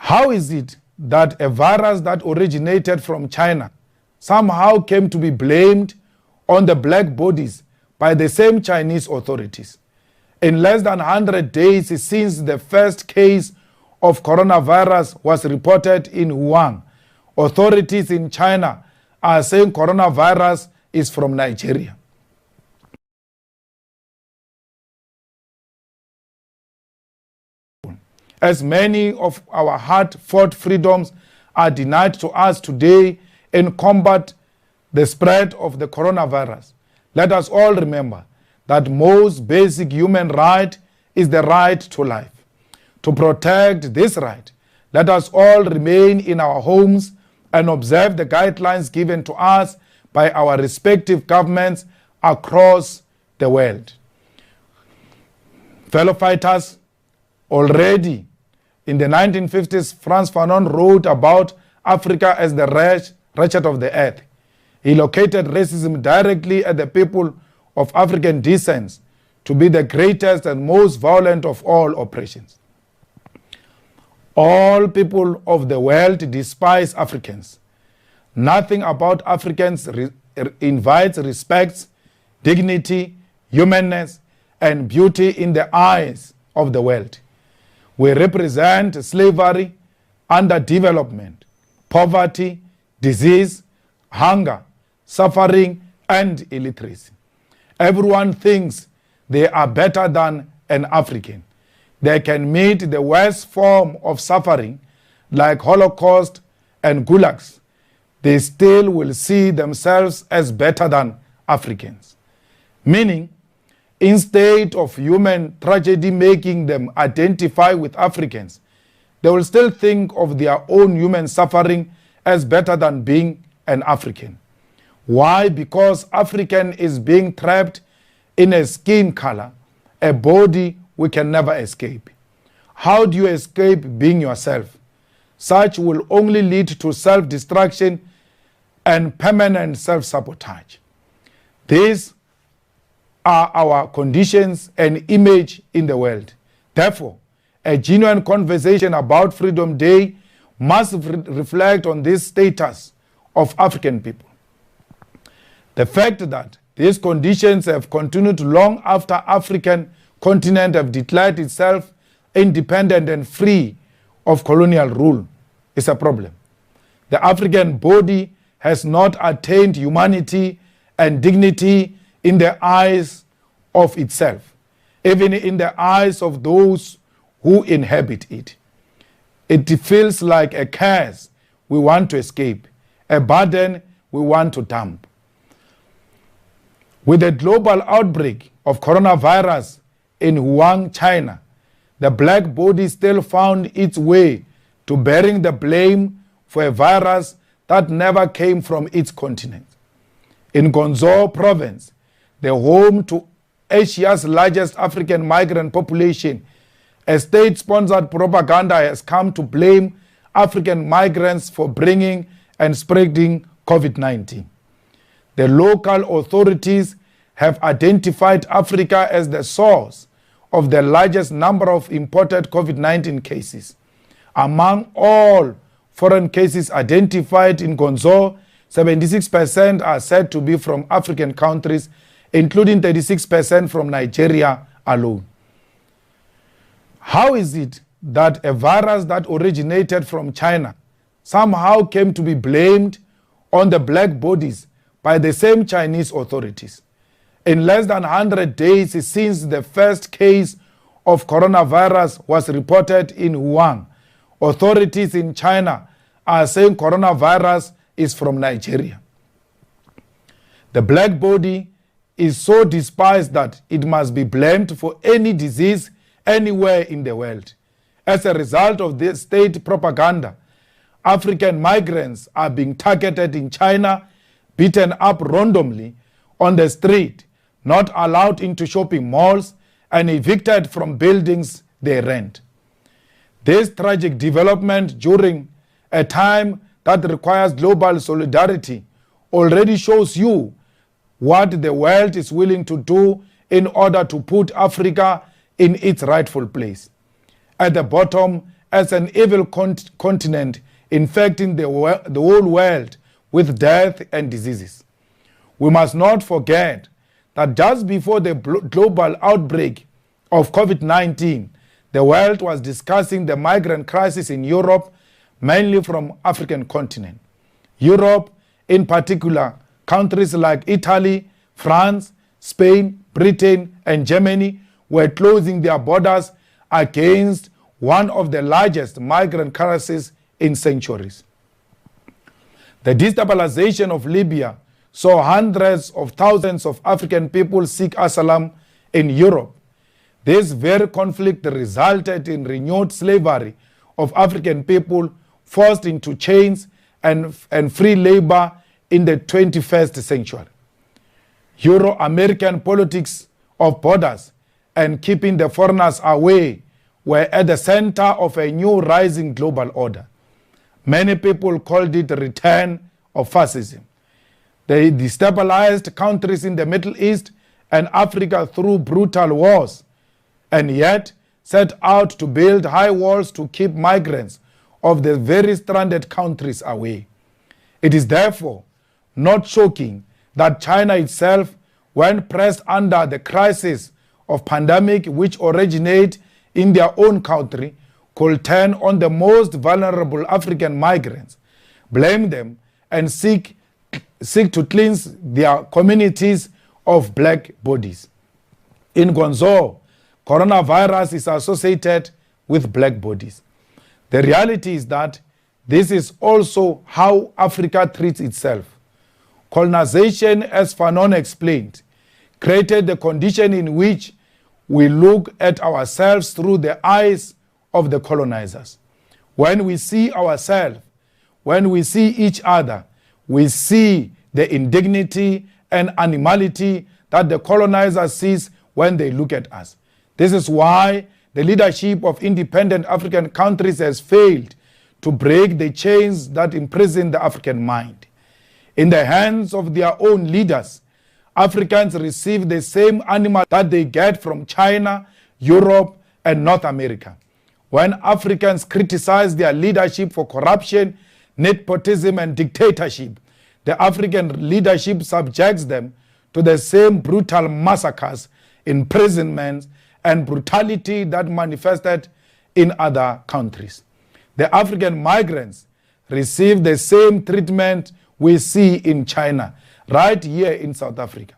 How is it that a virus that originated from China somehow came to be blamed on the black bodies by the same Chinese authorities? In less than 100 days since the first case of coronavirus was reported in Wuhan, authorities in China are saying coronavirus is from Nigeria. As many of our hard-fought freedoms are denied to us today in combat the spread of the coronavirus, let us all remember that most basic human right is the right to life. To protect this right, let us all remain in our homes and observe the guidelines given to us by our respective governments across the world. Fellow fighters, already in the 1950s, Frantz Fanon wrote about Africa as the wretched of the earth. He located racism directly at the people of African descent to be the greatest and most violent of all oppressions. All people of the world despise Africans. Nothing about Africans invites respect, dignity, humanness, and beauty in the eyes of the world. We represent slavery, underdevelopment, poverty, disease, hunger, suffering, and illiteracy. Everyone thinks they are better than an African. They can meet the worst form of suffering like Holocaust and gulags. They still will see themselves as better than Africans. Meaning, instead of human tragedy making them identify with Africans, they will still think of their own human suffering as better than being an African. Why? Because African is being trapped in a skin color, a body we can never escape. How do you escape being yourself? Such will only lead to self-destruction and permanent self-sabotage. These are our conditions and image in the world. Therefore, a genuine conversation about Freedom Day must reflect on this status of African people. The fact that these conditions have continued long after African continent have declared itself independent and free of colonial rule is a problem. The African body has not attained humanity and dignity in the eyes of itself, even in the eyes of those who inhabit it. It feels like a curse we want to escape, a burden we want to dump. With the global outbreak of coronavirus in Wuhan, China, the black body still found its way to bearing the blame for a virus that never came from its continent. In Guangzhou province, the home to Asia's largest African migrant population, a state-sponsored propaganda has come to blame African migrants for bringing and spreading COVID-19. The local authorities have identified Africa as the source of the largest number of imported COVID-19 cases. Among all foreign cases identified in Guangzhou, 76% are said to be from African countries, including 36% from Nigeria alone. How is it that a virus that originated from China somehow came to be blamed on the black bodies by the same Chinese authorities? In less than 100 days since the first case of coronavirus was reported in Wuhan, authorities in China are saying coronavirus is from Nigeria. The black body is so despised that it must be blamed for any disease anywhere in the world. As a result of this state propaganda, African migrants are being targeted in China, beaten up randomly on the street, not allowed into shopping malls, and evicted from buildings they rent. This tragic development during a time that requires global solidarity already shows you what the world is willing to do in order to put Africa in its rightful place. At the bottom, as an evil continent infecting the whole world with death and diseases. We must not forget that just before the global outbreak of COVID-19, the world was discussing the migrant crisis in Europe, mainly from African continent. Europe, in particular, countries like Italy, France, Spain, Britain, and Germany were closing their borders against one of the largest migrant crises in centuries. The destabilization of Libya saw hundreds of thousands of African people seek asylum in Europe. This very conflict resulted in renewed slavery of African people forced into chains and free labor in the 21st century. Euro-American politics of borders and keeping the foreigners away were at the center of a new rising global order. Many people called it the return of fascism. They destabilized countries in the Middle East and Africa through brutal wars, and yet set out to build high walls to keep migrants of the very stranded countries away. It is therefore not shocking that China itself, when pressed under the crisis of pandemic which originate in their own country, could turn on the most vulnerable African migrants, blame them, and seek to cleanse their communities of black bodies. In Guangzhou, coronavirus is associated with black bodies. The reality is that this is also how Africa treats itself. Colonization, as Fanon explained, created the condition in which we look at ourselves through the eyes of the colonizers. When we see ourselves, when we see each other, we see the indignity and animality that the colonizer sees when they look at us. This is why the leadership of independent African countries has failed to break the chains that imprison the African mind. In the hands of their own leaders, Africans receive the same animal that they get from China, Europe, and North America. When Africans criticize their leadership for corruption, nepotism, and dictatorship, the African leadership subjects them to the same brutal massacres, imprisonments, and brutality that manifested in other countries. The African migrants receive the same treatment we see in China, right here in South Africa.